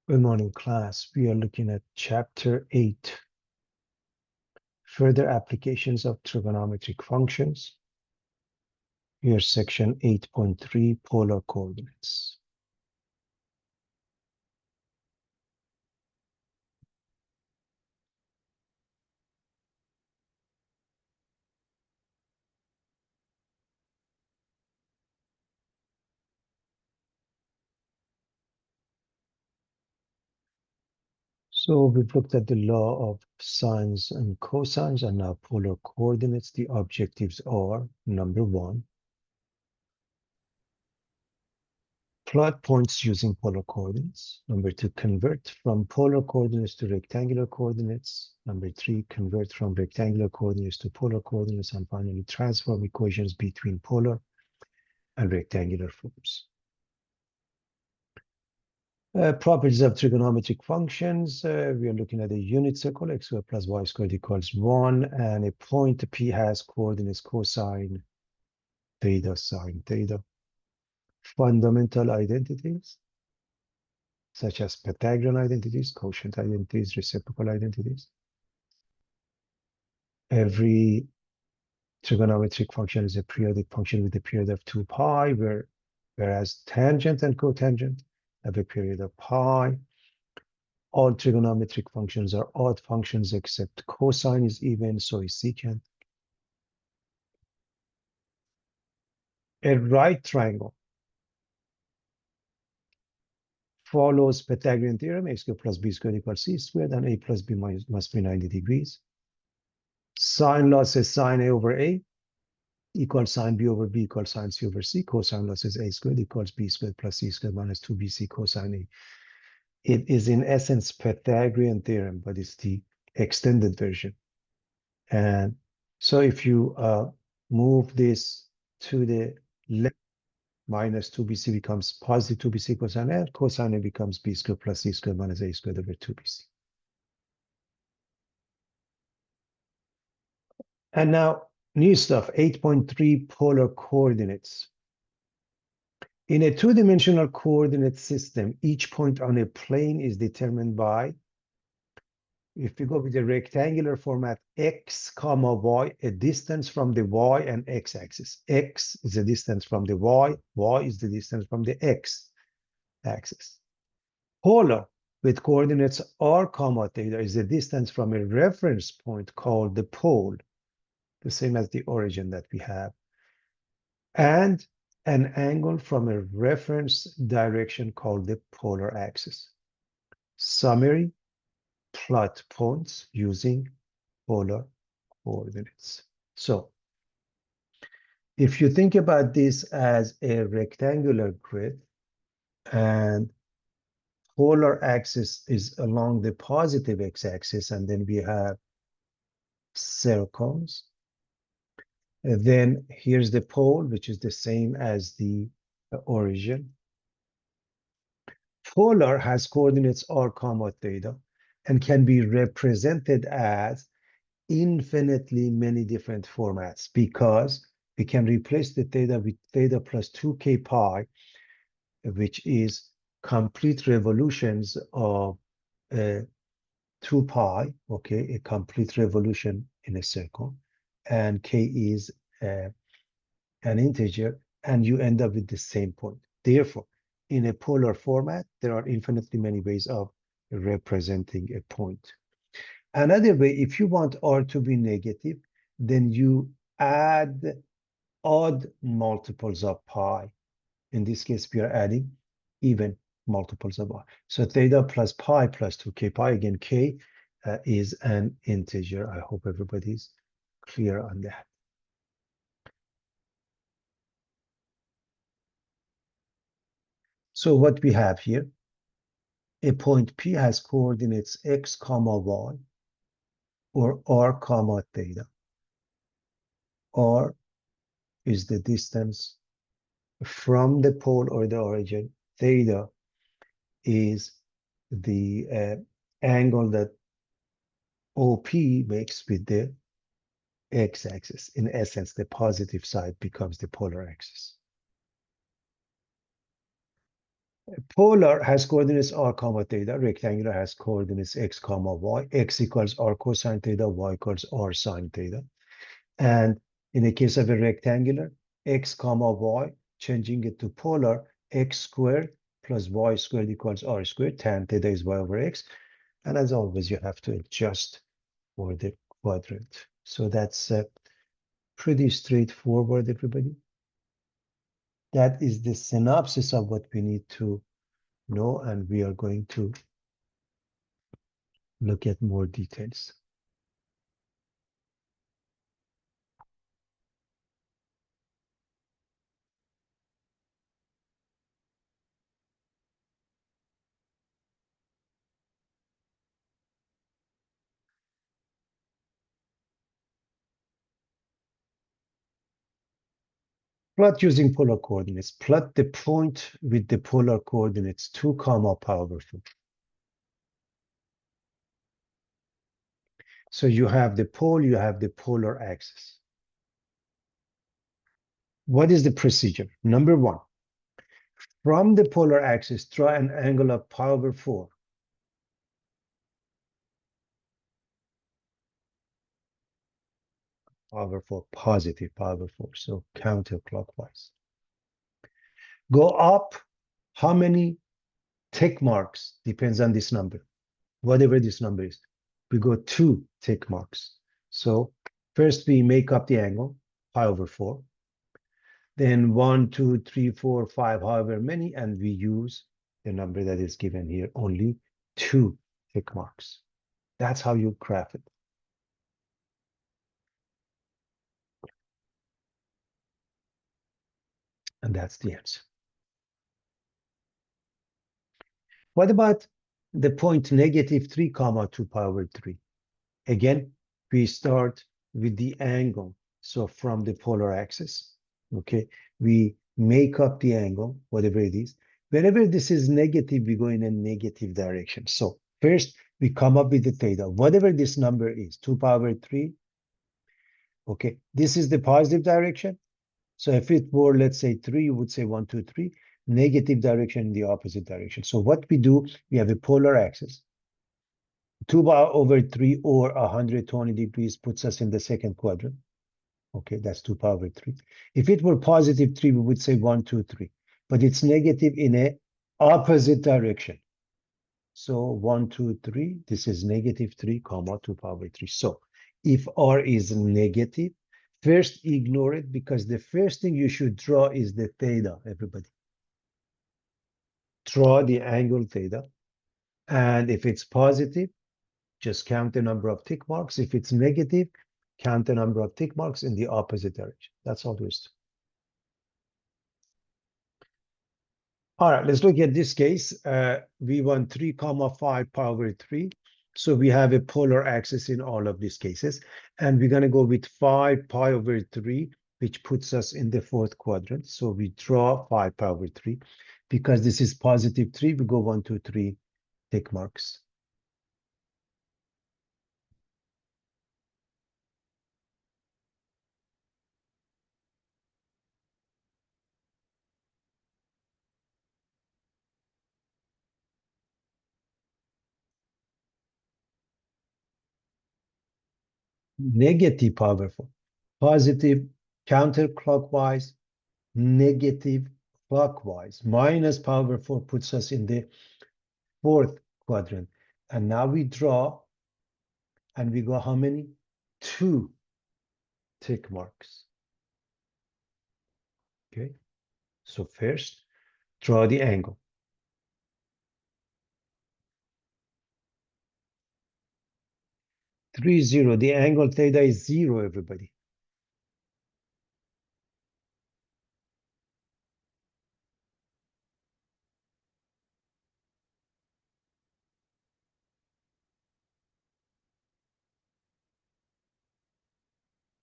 Good morning, class. We are looking at Chapter 8, Further Applications of Trigonometric Functions. Here's Section 8.3, Polar Coordinates. So we've looked at the law of sines and cosines and now polar coordinates. The objectives are, number one, plot points using polar coordinates. Number two, convert from polar coordinates to rectangular coordinates. Number three, convert from rectangular coordinates to polar coordinates. And finally, transform equations between polar and rectangular forms. Properties of trigonometric functions. We are looking at a unit circle, x squared plus y squared equals 1, and a point P has coordinates cosine theta, sine theta. Fundamental identities, such as Pythagorean identities, quotient identities, reciprocal identities. Every trigonometric function is a periodic function with a period of 2 pi, whereas tangent and cotangent have a period of pi. All trigonometric functions are odd functions except cosine is even, so is secant. A right triangle follows Pythagorean theorem, a squared plus b squared equals c squared, and a plus b must be 90 degrees. Sine law says sine a over a equals sine b over b equals sine c over c. Cosine law says a squared equals b squared plus c squared minus 2bc cosine a. It is in essence Pythagorean theorem, but it's the extended version. And so if you move this to the left, minus 2bc becomes positive 2bc cosine a, cosine a becomes b squared plus c squared minus a squared over 2bc. And now, new stuff, 8.3 polar coordinates. In a two-dimensional coordinate system, each point on a plane is determined by, if you go with the rectangular format, x comma y, a distance from the y and x axis. X is the distance from the y is the distance from the x axis. Polar with coordinates r comma theta is the distance from a reference point called the pole, the same as the origin that we have, and an angle from a reference direction called the polar axis. Summary: plot points using polar coordinates. So if you think about this as a rectangular grid and polar axis is along the positive x-axis, and then we have circles, and then here's the pole, which is the same as the origin. Polar has coordinates r comma theta and can be represented as infinitely many different formats, because we can replace the theta with theta plus 2k pi, which is complete revolutions of 2 pi, okay, a complete revolution in a circle, and k is an integer, and you end up with the same point. Therefore, in a polar format, there are infinitely many ways of representing a point. Another way, if you want r to be negative, then you add odd multiples of pi. In this case, we are adding even multiples of r. So theta plus pi plus 2k pi, again, k is an integer. I hope everybody's clear on that. So what we have here, a point P has coordinates x comma y, or r comma theta. R is the distance from the pole or the origin. Theta is the angle that OP makes with the x-axis. In essence, the positive side becomes the polar axis. Polar has coordinates r comma theta. Rectangular has coordinates x comma y. X equals r cosine theta. Y equals r sine theta. And in the case of a rectangular, x comma y, changing it to polar, x squared plus y squared equals r squared. Tan theta is y over x. And as always, you have to adjust for the quadrant. So that's pretty straightforward, everybody. That is the synopsis of what we need to know, and we are going to look at more details. Plot using polar coordinates. Plot the point with the polar coordinates 2 comma powerful. So you have the pole, you have the polar axis. What is the procedure? Number one, from the polar axis, draw an angle of power 4. Power 4, positive power 4, so counterclockwise. Go up, how many tick marks? Depends on this number. Whatever this number is, we go 2 tick marks. So first we make up the angle, pi over 4. Then 1, 2, 3, 4, 5, however many, and we use the number that is given here, only 2 tick marks. That's how you graph it. And that's the answer. What about the point negative 3 comma 2 pi over 3? Again, we start with the angle. So from the polar axis, okay, we make up the angle, whatever it is. Whenever this is negative, we go in a negative direction. So first, we come up with the theta, whatever this number is, 2 pi over 3. Okay, this is the positive direction. So if it were, let's say 3, you would say 1, 2, 3, negative direction in the opposite direction. So what we do, we have a polar axis. 2 pi over 3 or 120 degrees puts us in the second quadrant. Okay, that's 2 pi over 3. If it were positive 3, we would say 1, 2, 3. But it's negative in a opposite direction. So 1, 2, 3, this is negative 3 comma 2 pi over 3. So if r is negative, first ignore it, because the first thing you should draw is the theta, everybody. Draw the angle theta. And if it's positive, just count the number of tick marks. If it's negative, count the number of tick marks in the opposite direction. That's all there is to it. All right, let's look at this case. We want 3 comma 5 pi over 3. So we have a polar axis in all of these cases. And we're going to go with 5 pi over 3, which puts us in the fourth quadrant. So we draw 5 pi over 3. Because this is positive 3, we go 1, 2, 3 tick marks. Negative powerful. Positive counterclockwise, negative clockwise. Minus power 4 puts us in the fourth quadrant. And now we draw, and we go how many? 2 tick marks. Okay. So first, draw the angle. 3, 0. The angle theta is 0, everybody.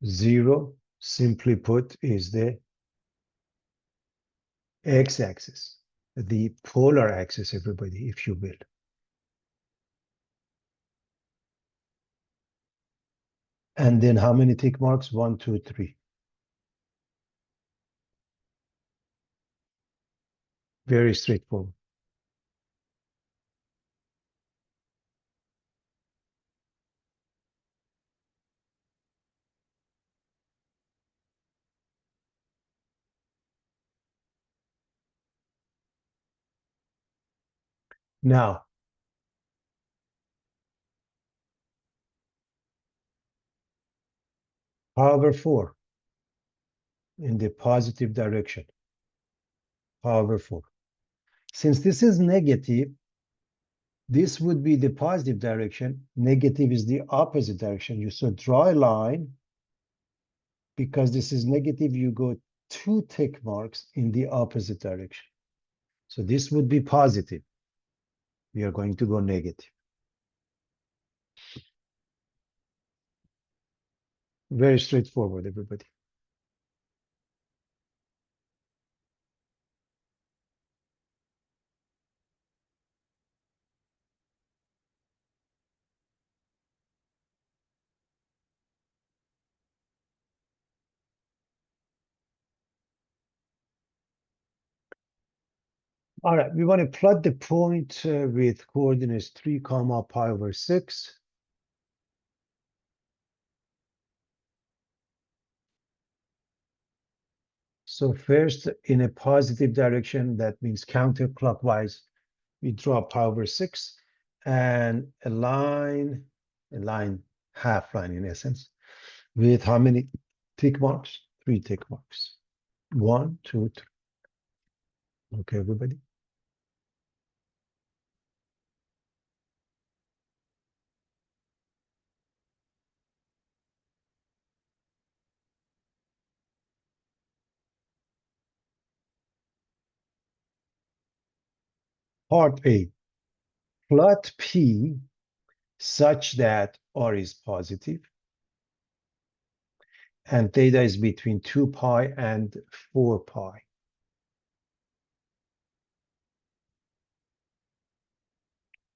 Zero, simply put, is the x-axis, the polar axis, everybody, if you will. And then how many tick marks? 1, 2, 3. Very straightforward. Now, power 4 in the positive direction. Power 4. Since this is negative, this would be the positive direction. Negative is the opposite direction. You so draw a line. Because this is negative, you go 2 tick marks in the opposite direction. So this would be positive. We are going to go negative. Very straightforward, everybody. All right, we want to plot the point with coordinates 3 comma pi over 6. So first, in a positive direction, that means counterclockwise, we draw pi over 6 and a line, half line in essence, with how many tick marks? 3 tick marks. 1, 2, 3. Okay, everybody. Part A, plot P such that R is positive and theta is between 2 pi and 4 pi.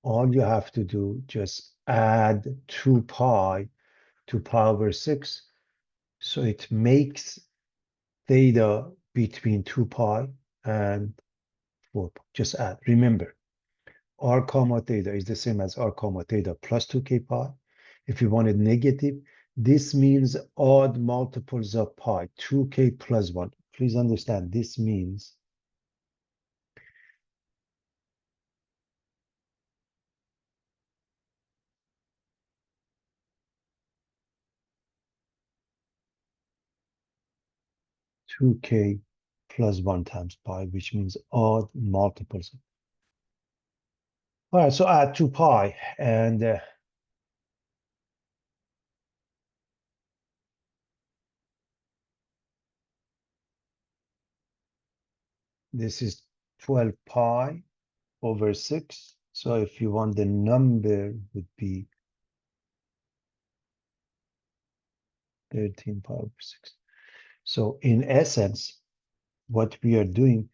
All you have to do, just add 2 pi to pi over 6. So it makes theta between 2 pi and 4 pi. Just add. Remember, R comma theta is the same as R comma theta plus 2k pi. If you want it negative, this means odd multiples of pi, 2k plus 1. Please understand, this means two k plus 1 times pi, which means odd multiples. All right, so add 2 pi, and this is 12 pi over 6. So if you want the number, would be 13 pi over 6. So in essence, what we are doing,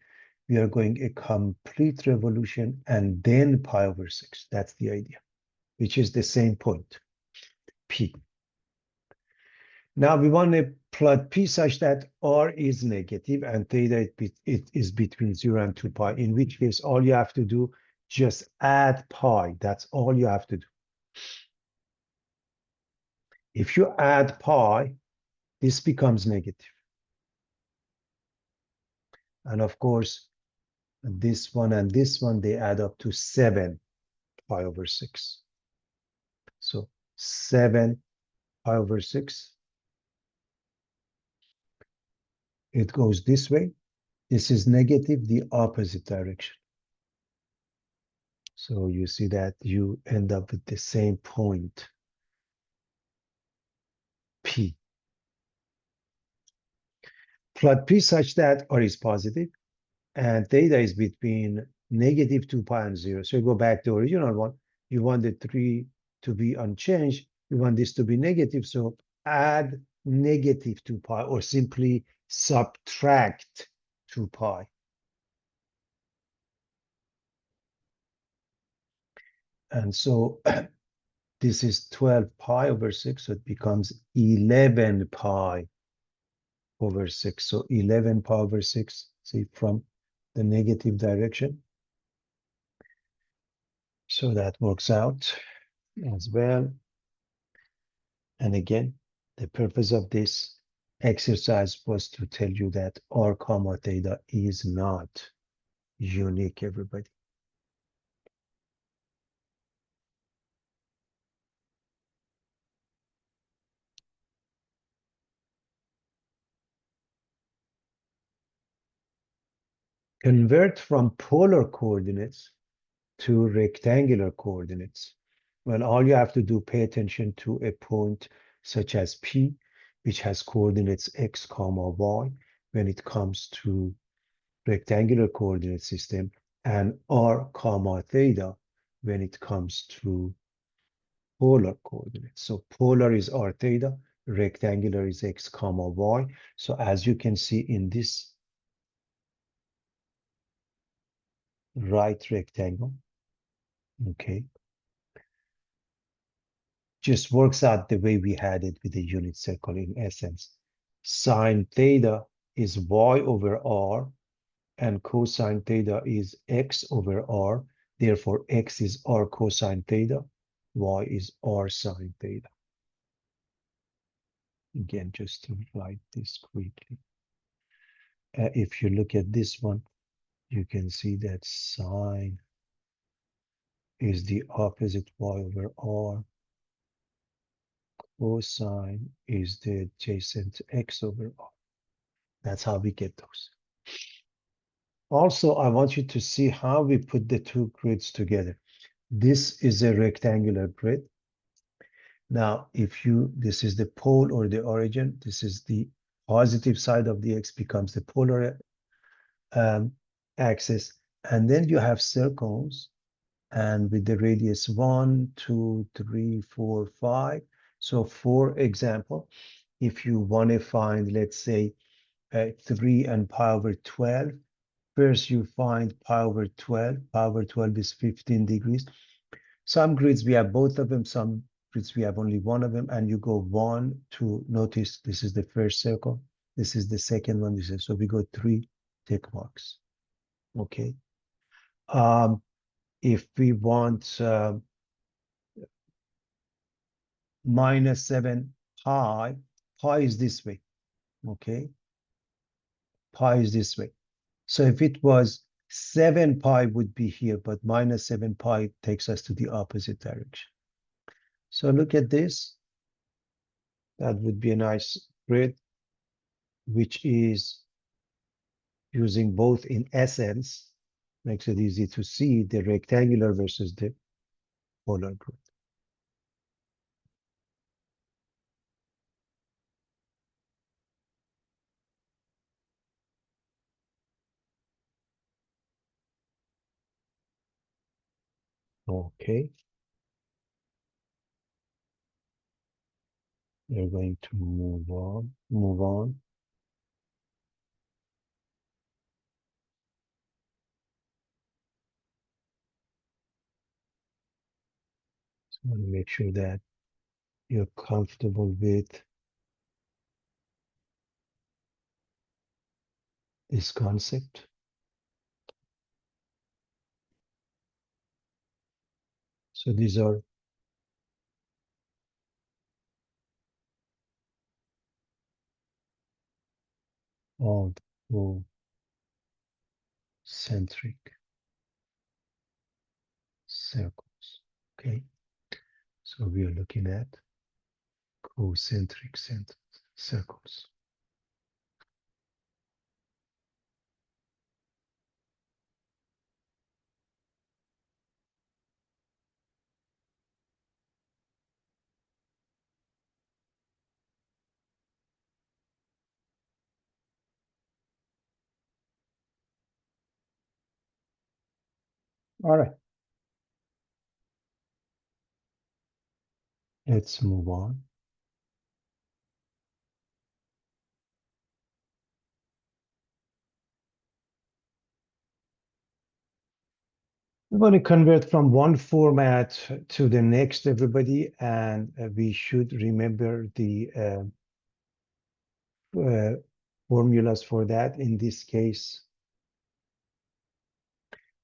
we are going a complete revolution and then pi over 6. That's the idea, which is the same point, P. Now we want to plot P such that R is negative and theta it is between 0 and 2 pi, in which case all you have to do, just add pi. That's all you have to do. If you add pi, this becomes negative. And of course, this one and this one, they add up to 7 pi over 6. So 7 pi over 6. It goes this way. This is negative, the opposite direction. So you see that you end up with the same point, P. Plot P such that R is positive and theta is between negative 2 pi and 0. So you go back to the original one. You want the 3 to be unchanged. You want this to be negative. So add negative 2 pi or simply subtract 2 pi. And so this is 12 pi over 6. So it becomes 11 pi over 6. So 11 pi over 6, see, from the negative direction. So that works out as well. And again, the purpose of this exercise was to tell you that R comma theta is not unique, everybody. convert from polar coordinates to rectangular coordinates. Well, all you have to do, pay attention to a point such as P, which has coordinates x, comma, y, when it comes to rectangular coordinate system, and r, comma, theta, when it comes to polar coordinates. So polar is r theta, rectangular is x, comma, y. So as you can see in this right rectangle, okay, just works out the way we had it with the unit circle in essence. Sine theta is y over r, and cosine theta is x over r. Therefore, x is r cosine theta, y is r sine theta. Again, just to write this quickly. If you look at this one, you can see that sine is the opposite y over r. Cosine is the adjacent x over r. That's how we get those. Also, I want you to see how we put the two grids together. This is a rectangular grid. Now, this is the pole or the origin, this is the positive side of the x becomes the polar axis. And then you have circles, and with the radius 1, 2, 3, 4, 5. So for example, if you want to find, let's say, 3 and pi over 12, first you find pi over 12. Pi over 12 is 15 degrees. Some grids we have both of them, some grids we have only one of them, and you go 1, 2. Notice this is the first circle, this is the second one, so we go 3 tick marks. Okay. If we want minus 7 pi, pi is this way. Okay, pi is this way. So if it was 7 pi would be here, but minus 7 pi takes us to the opposite direction. So look at this. That would be a nice grid, which is using both in essence, makes it easy to see the rectangular versus the polar grid. Okay. We're going to move on. So I want to make sure that you're comfortable with this concept. So these are all concentric circles. Okay, so we are looking at concentric circles. All right, let's move on. We're going to convert from one format to the next, everybody, and we should remember the formulas for that. In this case,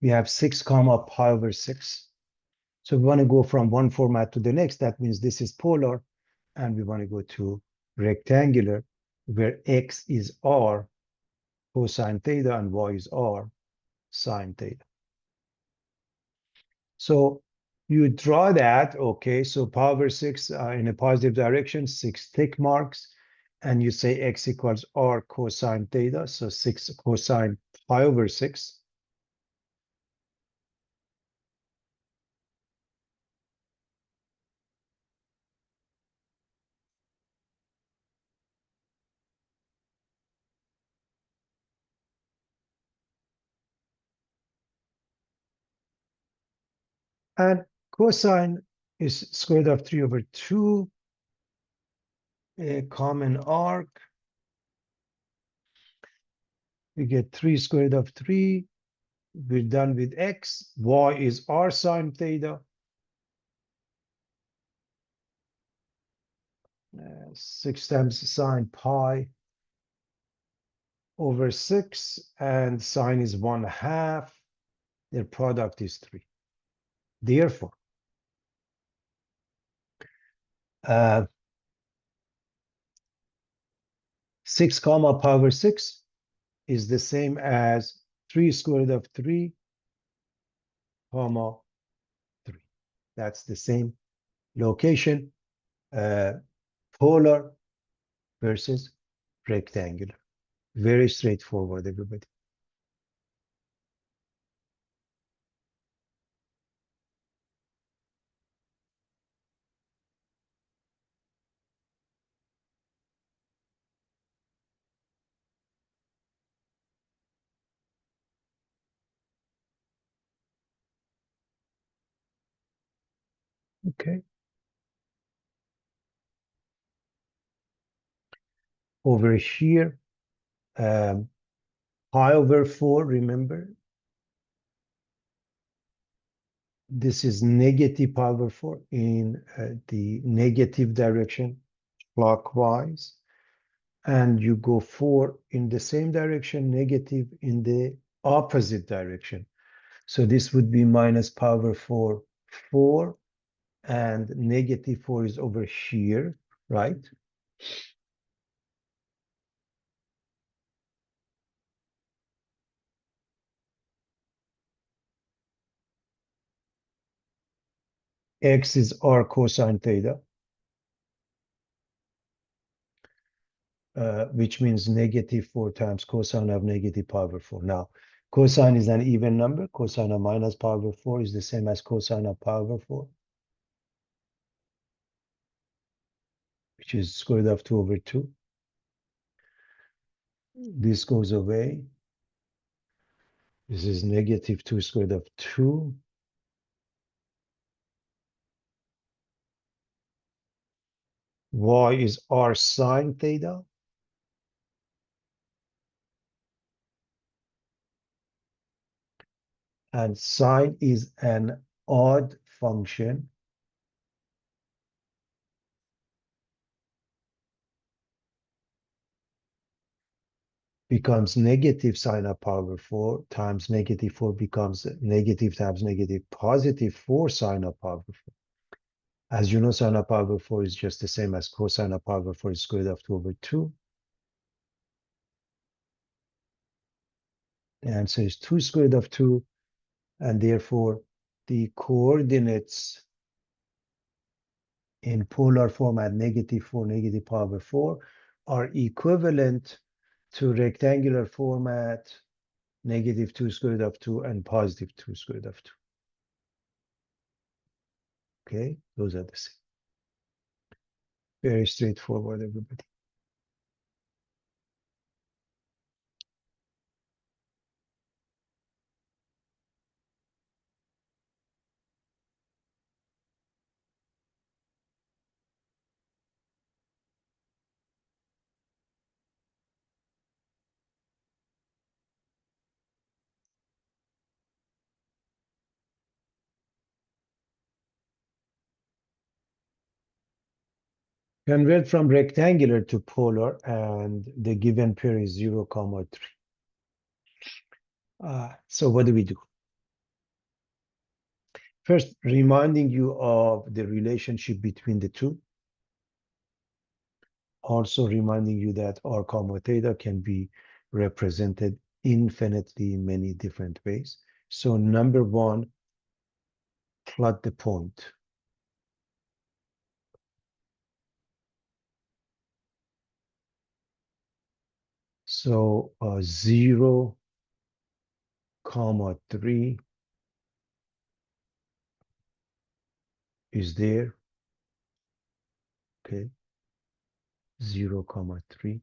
we have 6 comma pi over 6. So we want to go from one format to the next. That means this is polar, and we want to go to rectangular, where x is r cosine theta and y is r sine theta. So you draw that, okay, so pi over 6 in a positive direction, 6 tick marks, and you say x equals r cosine theta, so 6 cosine pi over 6. And cosine is square root of 3 over 2, a common arc. We get 3 square root of 3. We're done with x. Y is r sine theta. 6 times sine pi over 6, and sine is 1/2. Their product is 3. Therefore, uh, 6 comma pi over 6 is the same as 3 square root of 3 comma 3. That's the same location, polar versus rectangular. Very straightforward, everybody. Okay. Over here, pi over 4, remember, this is negative pi over 4 in the negative direction, clockwise. And you go 4 in the same direction, negative in the opposite direction. So this would be minus pi over 4, 4, and negative 4 is over here, right? X is r cosine theta, which means negative 4 times cosine of negative pi over 4. Now, cosine is an even number. Cosine of minus pi over 4 is the same as cosine of pi over 4, which is square root of 2 over 2. This goes away. This is negative 2 square root of 2. Y is r sine theta. And sine is an odd function. Becomes negative sine of pi over 4 times negative 4 becomes negative times negative positive 4 sine of pi over 4. As you know, sine of pi over 4 is just the same as cosine of pi over 4 is square root of 2 over 2. The answer is 2 square root of 2, and therefore the coordinates in polar format negative 4, negative pi over 4 are equivalent to rectangular format negative 2 square root of 2 and positive 2 square root of 2. Okay, those are the same. Very straightforward, everybody. Convert from rectangular to polar, and the given pair is 0, 3. So what do we do? First, reminding you of the relationship between the two. Also reminding you that r comma theta can be represented infinitely in many different ways. So number one, plot the point. So 0, comma 3 is there. Okay, 0 comma 3.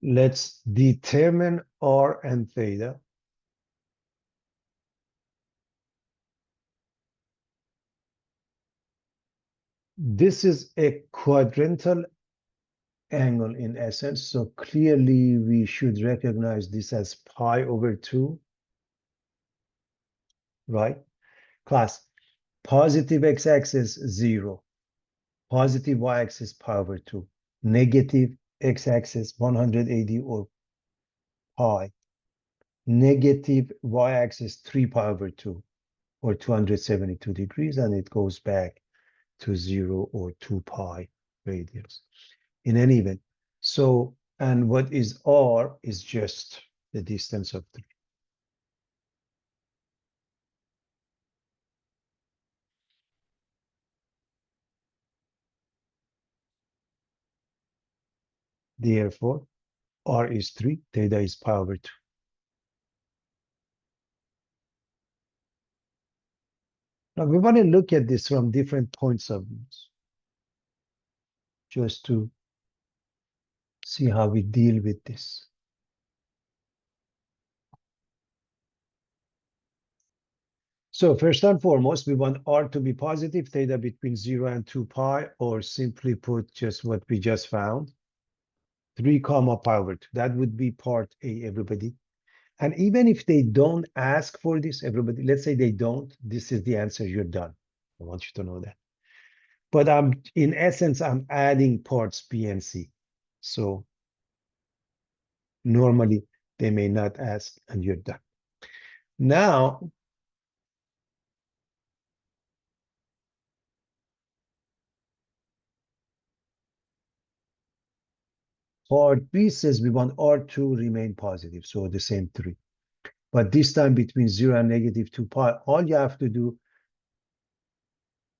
Let's determine R and theta. This is a quadrantal angle in essence, so clearly we should recognize this as pi over 2, right? Class, positive x-axis 0, positive y-axis pi over 2, negative x-axis 180 or pi, negative y-axis 3 pi over 2 or 272 degrees, and it goes back to 0 or 2 pi radians in any event. So, and what is R is just the distance of 3. Therefore, R is 3, theta is pi over 2. Now we want to look at this from different points of view, just to see how we deal with this. So first and foremost, we want R to be positive, theta between 0 and 2 pi, or simply put, just what we just found, 3 comma pi over 2. That would be part A, everybody. And even if they don't ask for this, everybody, let's say they don't, this is the answer, you're done. I want you to know that. But in essence, I'm adding parts B and C. So normally they may not ask and you're done. Now, part B says we want R to remain positive, so the same 3. But this time between 0 and negative 2 pi, all you have to do,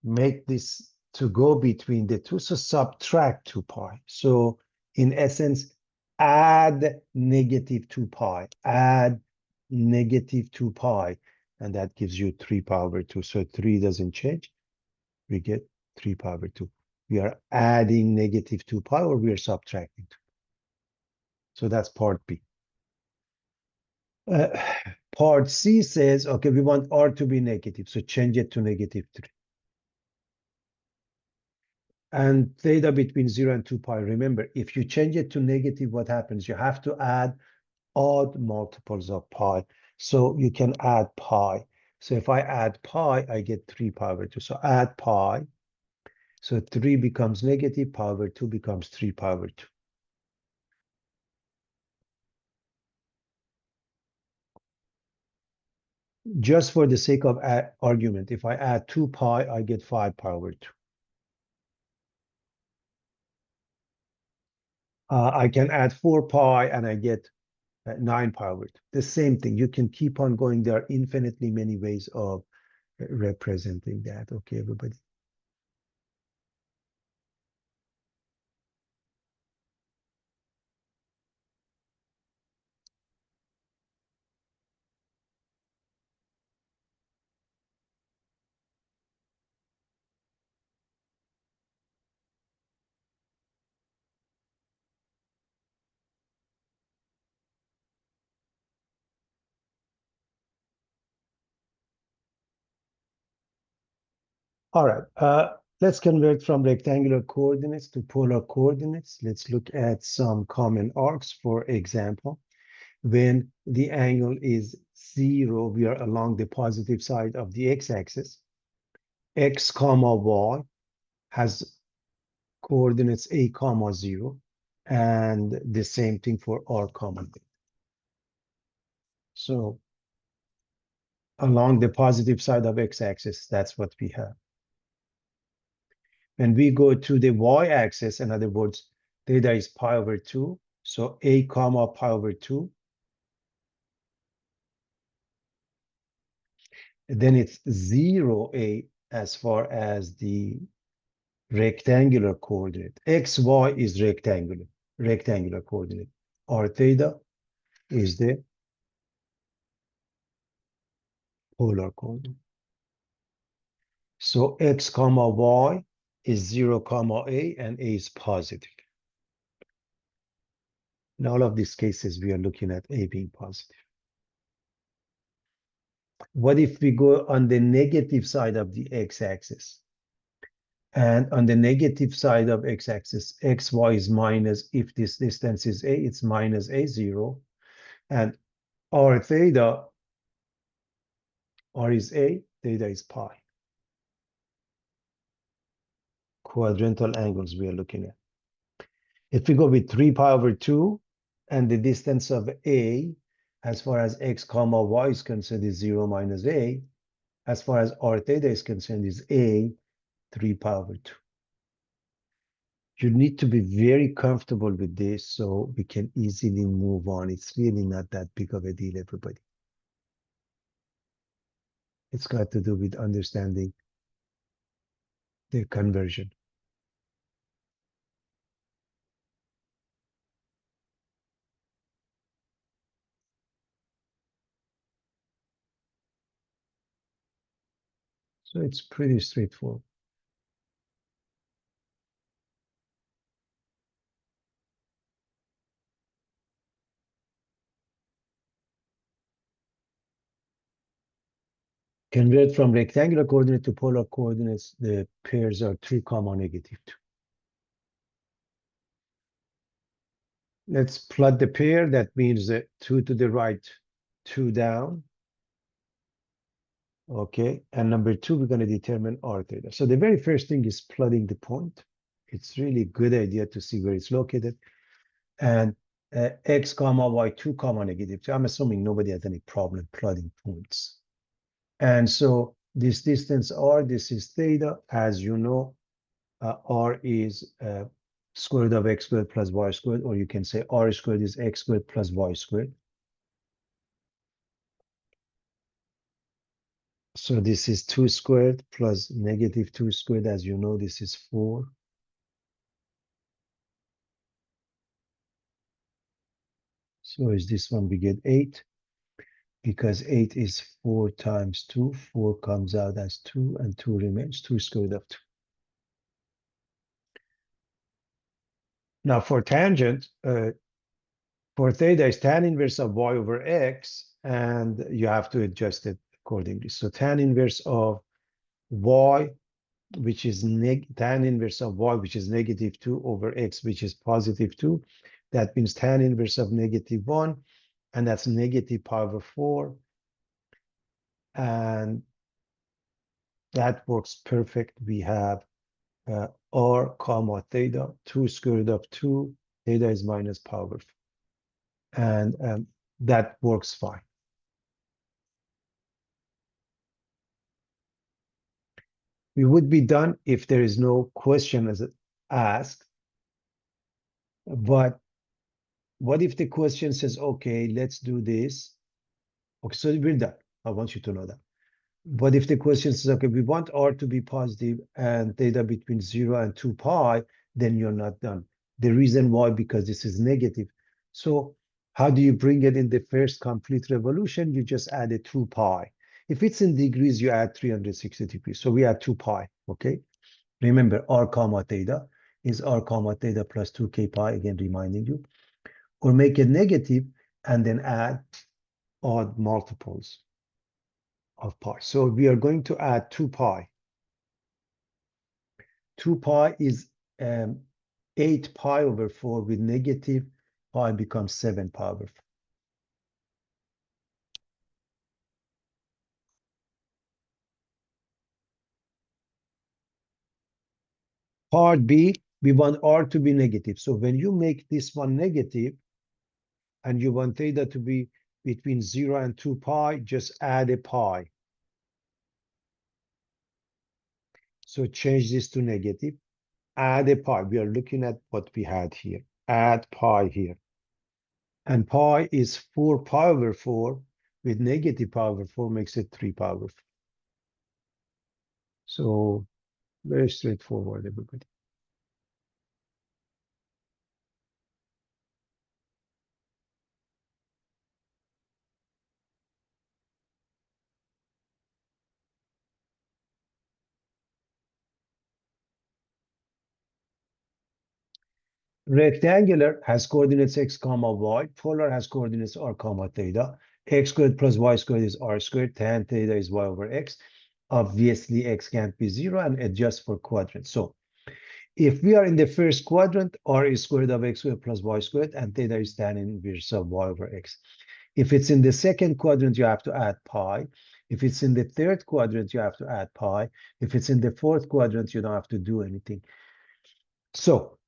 make this to go between the two, so subtract 2 pi. So in essence, add negative 2 pi, add negative 2 pi, and that gives you 3 pi over 2. So 3 doesn't change. We get 3 pi over 2. We are adding negative 2 pi or we are subtracting 2. So that's part B. Part C says, okay, we want R to be negative, so change it to negative 3. And theta between 0 and 2 pi. Remember, if you change it to negative, what happens? You have to add odd multiples of pi. So you can add pi. So if I add pi, I get 3 pi over 2. So add pi. So 3 becomes negative, pi over 2 becomes 3 pi over 2. Just for the sake of argument, if I add 2 pi, I get 5 pi over 2. I can add 4 pi and I get 9 pi over 2. The same thing. You can keep on going. There are infinitely many ways of representing that. Okay, everybody. All right. Let's convert from rectangular coordinates to polar coordinates. Let's look at some common arcs. For example, when the angle is 0, we are along the positive side of the x-axis. X comma y has coordinates a comma 0, and the same thing for r comma b. So along the positive side of x-axis, that's what we have. When we go to the y-axis, in other words, theta is pi over 2, so a comma pi over 2. Then it's 0 a as far as the rectangular coordinate. XY is rectangular coordinate. R theta is the polar coordinate. So X comma Y is 0 comma A, and A is positive. In all of these cases, we are looking at A being positive. What if we go on the negative side of the x-axis? And on the negative side of x-axis, xy is minus, if this distance is a, it's minus a0. And r theta, r is a, theta is pi. Quadrantal angles we are looking at. If we go with 3 pi over 2, and the distance of a, as far as x comma y is concerned, is 0 minus a, as far as r theta is concerned, is a, 3 pi over 2. You need to be very comfortable with this so we can easily move on. It's really not that big of a deal, everybody. It's got to do with understanding the conversion. So it's pretty straightforward. Convert from rectangular coordinate to polar coordinates. The pairs are 3 comma negative 2. Let's plot the pair. That means that 2 to the right, 2 down. Okay, and number 2, we're going to determine r theta. So the very first thing is plotting the point. It's really a good idea to see where it's located. And x comma y 2 comma negative 2. I'm assuming nobody has any problem plotting points. And so this distance r, this is theta. As you know, r is square root of x squared plus y squared, or you can say r squared is x squared plus y squared. So this is 2 squared plus negative 2 squared. As you know, this is 4. So is this one, we get 8. Because 8 is 4 times 2. 4 comes out as 2, and 2 remains, 2 squared of 2. Now for tangent, for theta is tan inverse of y over x, and you have to adjust it accordingly. So tan inverse of y, which is tan inverse of y, which is negative 2 over x, which is positive 2. That means tan inverse of negative 1, and that's negative pi over 4. And that works perfect. We have r comma theta, 2 square root of 2, theta is minus pi over 4. And that works fine. We would be done if there is no question as asked. But what if the question says, okay, let's do this. Okay, so we're done. I want you to know that. But if the question says, okay, we want r to be positive and theta between 0 and 2 pi, then you're not done. The reason why, because this is negative. So how do you bring it in the first complete revolution? You just add a 2 pi. If it's in degrees, you add 360 degrees. So we add 2 pi, okay? Remember, r comma theta is r comma theta plus 2k pi, again, reminding you. Or make it negative and then add odd multiples of pi. So we are going to add 2 pi. 2 pi is 8 pi over 4 with negative pi becomes 7 pi over 4. Part B, we want r to be negative. So when you make this one negative and you want theta to be between 0 and 2 pi, just add a pi. So change this to negative, add a pi. We are looking at what we had here. Add pi here. And pi is 4 pi over 4 with negative pi over 4 makes it 3 pi over 4. So very straightforward, everybody. Rectangular has coordinates x comma y. Polar has coordinates r comma theta. X squared plus y squared is r squared. Tan theta is y over x. Obviously, x can't be 0 and adjust for quadrants. So if we are in the first quadrant, r is square root of x squared plus y squared, and theta is tan inverse of y over x. If it's in the second quadrant, you have to add pi. If it's in the third quadrant, you have to add pi. If it's in the fourth quadrant, you don't have to do anything. So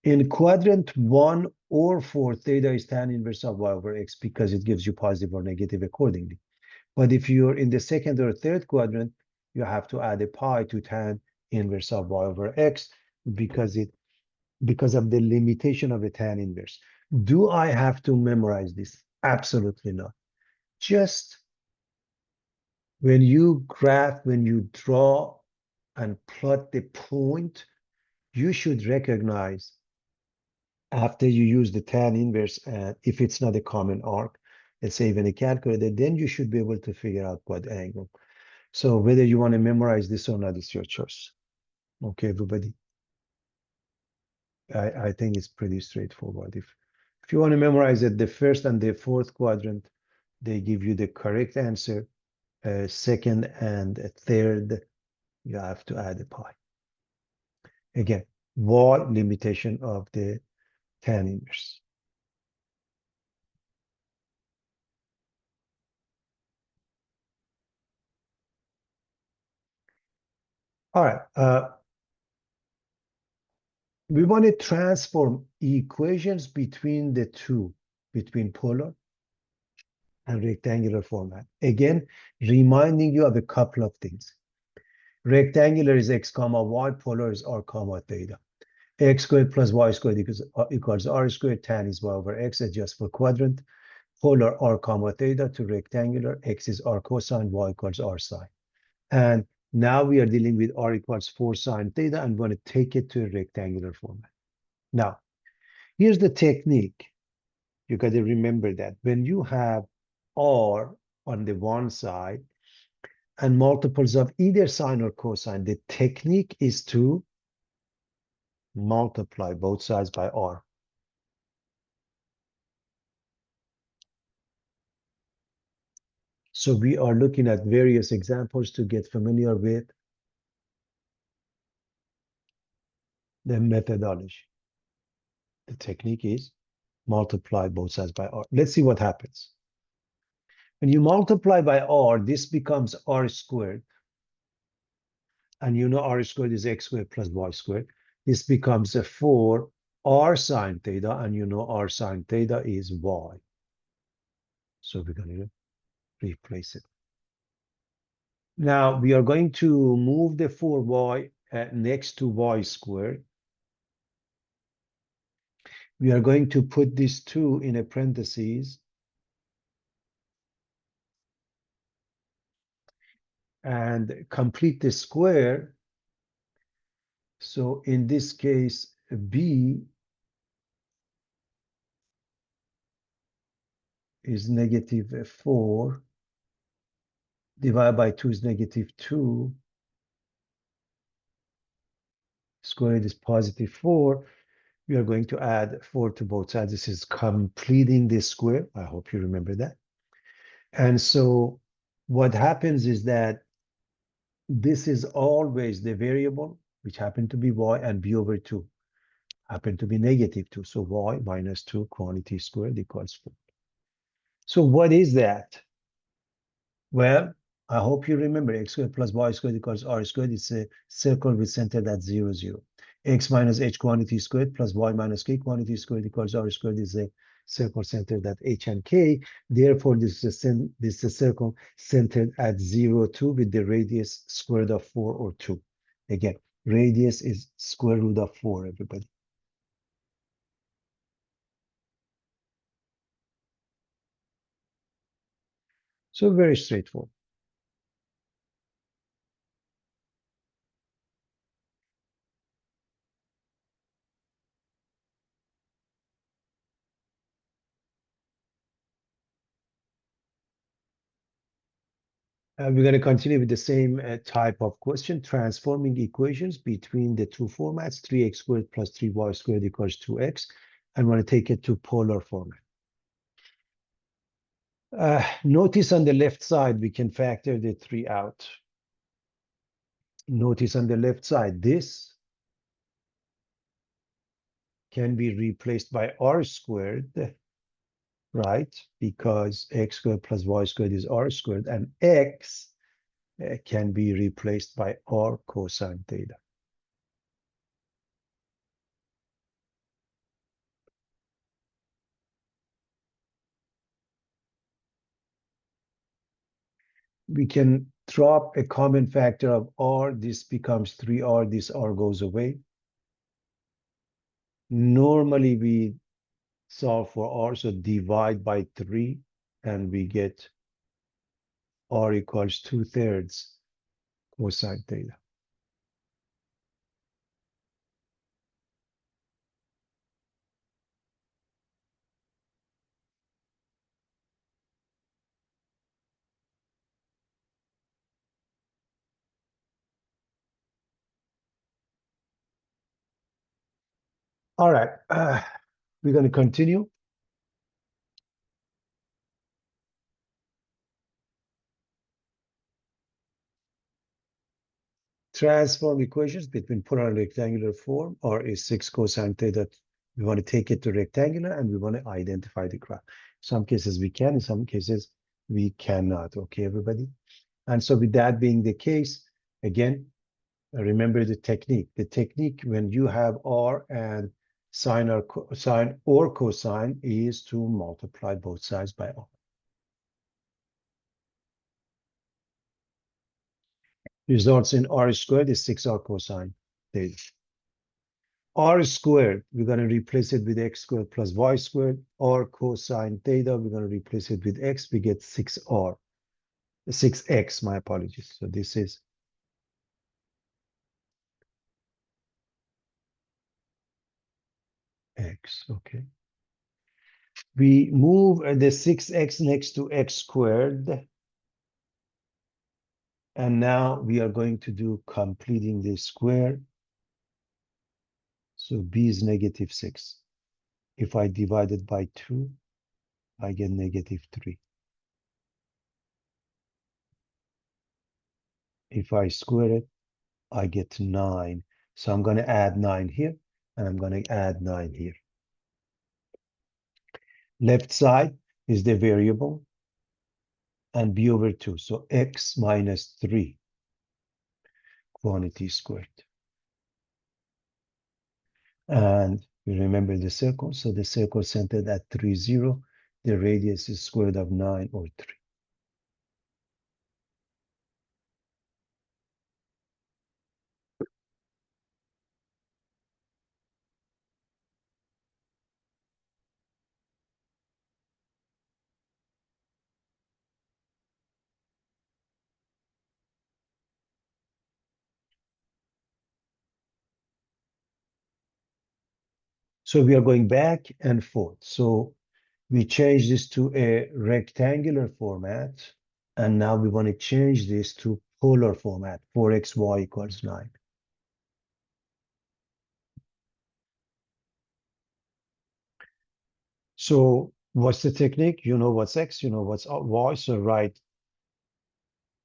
in quadrant 1 or 4, theta is tan inverse of y over x because it gives you positive or negative accordingly. But if you're in the second or third quadrant, you have to add a pi to tan inverse of y over x because of the limitation of the tan inverse. Do I have to memorize this? Absolutely not. Just when you graph, when you draw and plot the point, you should recognize after you use the tan inverse, and if it's not a common arc, let's say even a calculator, then you should be able to figure out what angle. So whether you want to memorize this or not, it's your choice. Okay, everybody. I think it's pretty straightforward. If you want to memorize it, the first and the fourth quadrant, they give you the correct answer. Second and third, you have to add a pi. Again, y limitation of the tan inverse. All right. We want to transform equations between the two, between polar and rectangular format. Again, reminding you of a couple of things. Rectangular is x comma y, polar is r comma theta. X squared plus y squared equals r squared, tan is y over x, adjust for quadrant. Polar r comma theta to rectangular, x is r cosine, y equals r sine. And now we are dealing with r equals 4 sine theta and want to take it to a rectangular format. Now, here's the technique. You got to remember that when you have r on the one side and multiples of either sine or cosine, the technique is to multiply both sides by r. So we are looking at various examples to get familiar with the methodology. The technique is multiply both sides by r. Let's see what happens. When you multiply by r, this becomes r squared. And you know r squared is x squared plus y squared. This becomes a 4 r sine theta, and you know r sine theta is y. So we're going to replace it. Now we are going to move the 4y next to y squared. We are going to put this 2 in a parentheses and complete the square. So in this case, b is negative 4, divided by 2 is negative 2, squared is positive 4. We are going to add 4 to both sides. This is completing this square. I hope you remember that. And so what happens is that this is always the variable, which happened to be y, and b over 2 happened to be negative 2. So y minus 2 quantity squared equals 4. So what is that? Well, I hope you remember x squared plus y squared equals r squared. It's a circle with center that's 0, 0. X minus h quantity squared plus y minus k quantity squared equals r squared is a circle centered at h and k. Therefore, this is a circle centered at 0, 2 with the radius square root of 4 or 2. Again, radius is square root of 4, everybody. So very straightforward. We're going to continue with the same type of question, transforming equations between the two formats, 3x squared plus 3y squared equals 2x. I'm going to take it to polar format. Notice on the left side, we can factor the 3 out. Notice on the left side, this can be replaced by r squared, right? Because x squared plus y squared is r squared, and x can be replaced by r cosine theta. We can drop a common factor of r. This becomes 3r. This r goes away. Normally, we solve for r, so divide by 3, and we get r equals 2/3 cosine theta. All right, we're going to continue. Transform equations between polar and rectangular form, or is 6 cosine theta. We want to take it to rectangular, and we want to identify the graph. Some cases we can, in some cases we cannot. Okay, everybody? And so with that being the case, again, remember the technique. The technique when you have r and sine or cosine is to multiply both sides by r. Results in r squared is 6r cosine theta. R squared, we're going to replace it with x squared plus y squared. R cosine theta, we're going to replace it with x. We get 6r, 6x, my apologies. So this is x, okay. We move the 6x next to x squared. And now we are going to do completing the square. So b is -6. If I divide it by 2, I get -3. If I square it, I get 9. So I'm going to add 9 here, and I'm going to add 9 here. Left side is the variable, and b over 2. So x minus 3 quantity squared. And we remember the circle. So the circle centered at 3, 0. The radius is square root of 9 or 3. So we are going back and forth. So we change this to a rectangular format. And now we want to change this to polar format, 4xy equals 9. So what's the technique? You know what's x, you know what's y. So write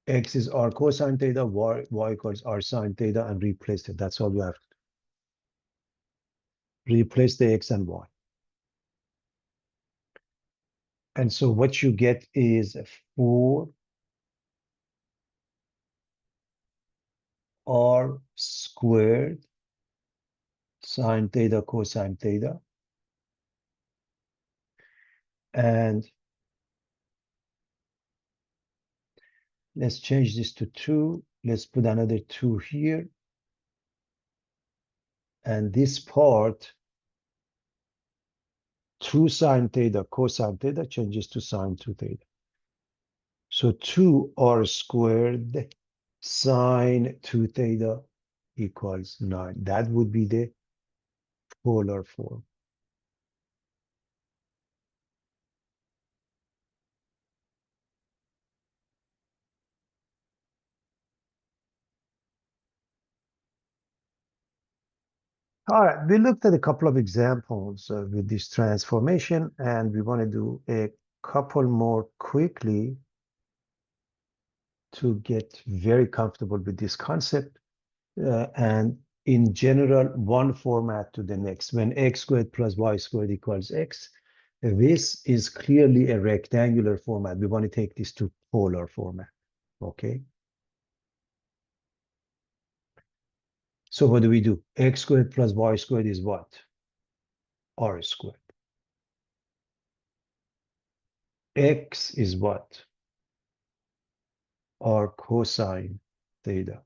x is r cosine theta, y equals r sine theta, and replace it. That's all you have to do. Replace the x and y. And so what you get is 4 r squared sine theta cosine theta. And let's change this to 2. Let's put another 2 here. And this part, 2 sine theta cosine theta changes to sine 2 theta. So 2r squared sine 2 theta equals 9. That would be the polar form. All right, we looked at a couple of examples with this transformation, and we want to do a couple more quickly to get very comfortable with this concept. And in general, one format to the next. When x squared plus y squared equals x, this is clearly a rectangular format. We want to take this to polar format, okay? So what do? X squared plus y squared is what? R squared. X is what? R cosine theta.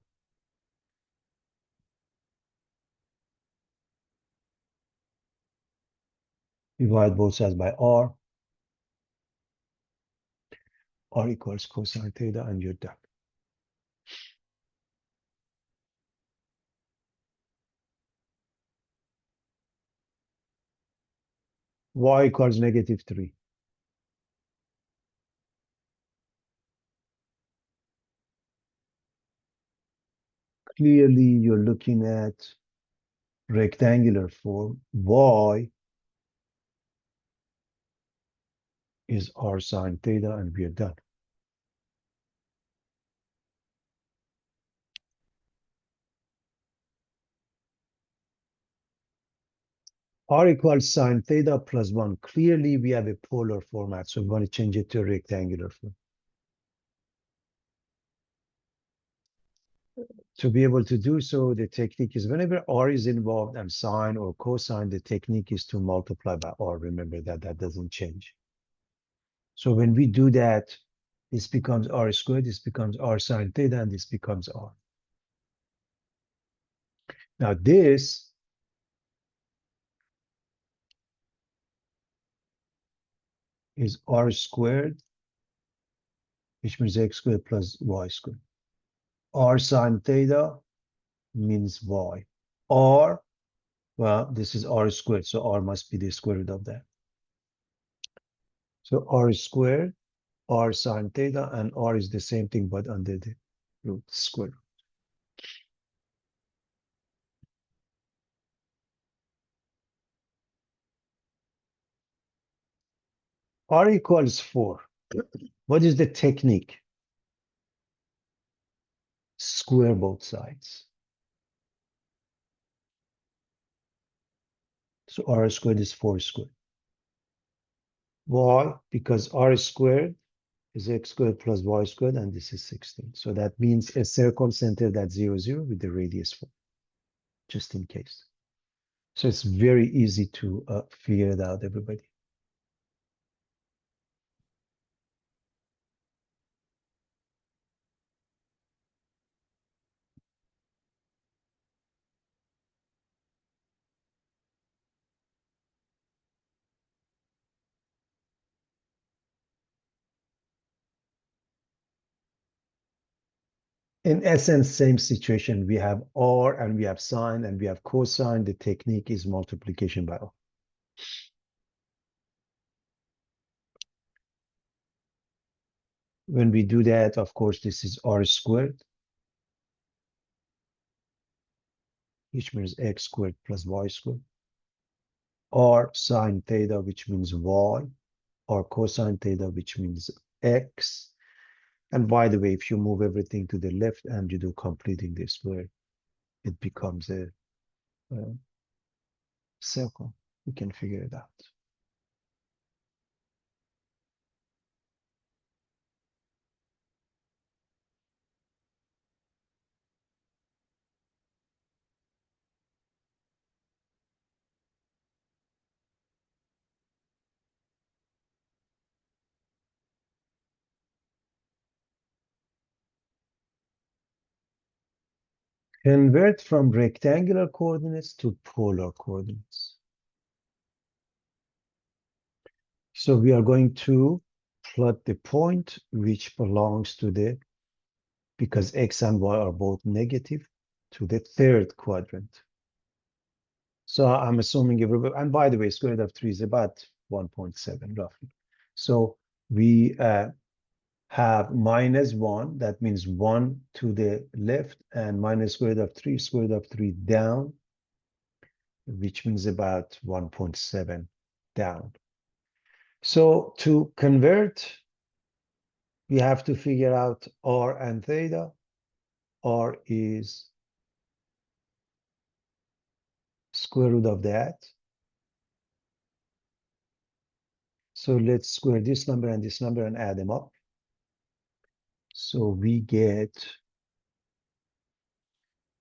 Divide both sides by R. R equals cosine theta, and you're done. Y equals -3. Clearly, you're looking at rectangular form. Y is R sine theta, and we are done. R equals sine theta plus 1. Clearly, we have a polar format, so we want to change it to a rectangular form. To be able to do so, the technique is whenever R is involved and sine or cosine, the technique is to multiply by R. Remember that that doesn't change. So when we do that, this becomes R squared, this becomes R sine theta, and this becomes R. Now this is R squared, which means x squared plus y squared. R sine theta means y. R, well, this is R squared, so R must be the square root of that. So R squared, R sine theta, and R is the same thing, but under the root square. R equals 4. What is the technique? Square both sides. So R squared is 4 squared. Why? Because R squared is x squared plus y squared, and this is 16. So that means a circle centered at 0, 0 with the radius 4, just in case. So it's very easy to figure it out, everybody. In essence, same situation. We have R and we have sine and we have cosine. The technique is multiplication by R. When we do that, of course, this is R squared, which means x squared plus y squared. R sine theta, which means y. Or cosine theta, which means x. And by the way, if you move everything to the left and you do completing this square, it becomes a circle. We can figure it out. Convert from rectangular coordinates to polar coordinates. So we are going to plot the point which belongs to the, because x and y are both negative, to the third quadrant. So I'm assuming everybody, and by the way, square root of 3 is about 1.7 roughly. So we have -1, that means 1 to the left, and minus square root of 3, square root of 3 down. which means about 1.7 down. So to convert, we have to figure out R and theta. R is square root of that. So let's square this number and add them up. So we get,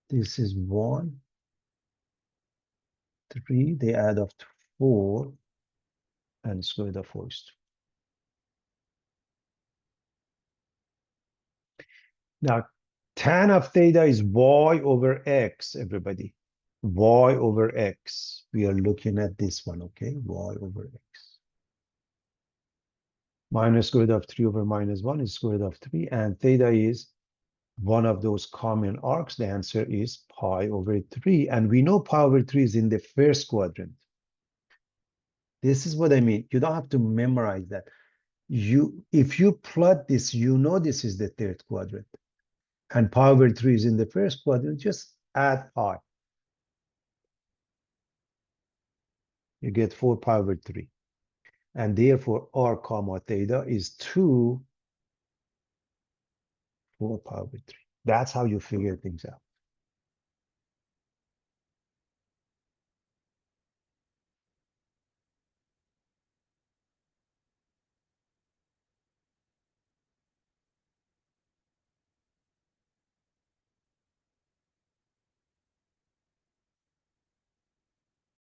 this is 1, 3, they add up to 4, and square root of 4 is 2. Now, tan of theta is y over x, everybody. Y over x. We are looking at this one, okay? Y over x. Minus square root of 3 over minus 1 is square root of 3, and theta is one of those common arcs. The answer is pi over 3, and we know pi over 3 is in the first quadrant. This is what I mean. You don't have to memorize that. If you plot this, you know this is the third quadrant, and pi over 3 is in the first quadrant. Just add pi. You get 4 pi over 3. And therefore, r comma theta is 2, 4 pi over 3. That's how you figure things out.